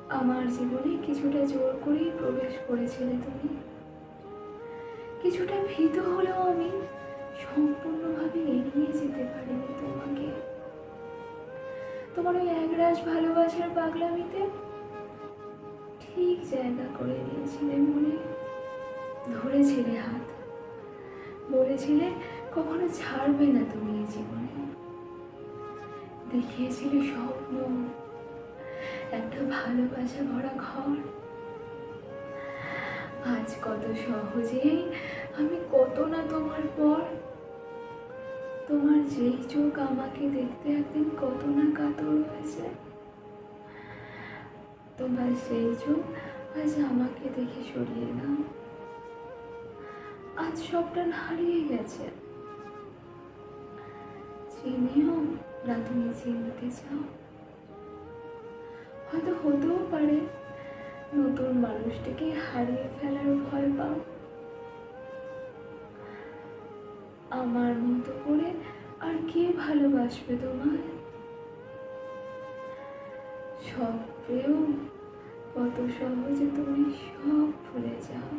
আমার জীবনে কিছুটা জোর করেই প্রবেশ করেছিলে তুমি। কিছুটা ভীত হলেও আমি সম্পূর্ণভাবে এড়িয়ে যেতে পারিনি তোমাকে। তোমার ওই একরাশ ভালোবাসার পাগলামিতে ঠিক জায়গা করে নিয়েছিলে মনে। ধরেছিলে হাত, বলেছিলে কখনো ছাড়বে না তুমি এই জীবনে। দেখিয়েছিলে স্বপ্ন, একটা ভালোবাসা ভরা ঘর। আজ কত সহজেই আমি কত না তোমার পর। তোমার যেই চোখ আমাকে দেখতে একদিন কত না কাতর হয়েছে, তোমার সেই চোখ আজ আমাকে দেখে সরিয়ে নাও। আজ সবটা হারিয়ে গেছে, চিনিও না তুমি চিনতে চাও। হয়তো হতেও পারে নতুন মানুষটিকে হারিয়ে ফেলার ভয় পাও। আমার মতো করে আর কে ভালোবাসবে তোমায়? সব পেয়েও কত সহজে তুমি সব ভুলে যাও।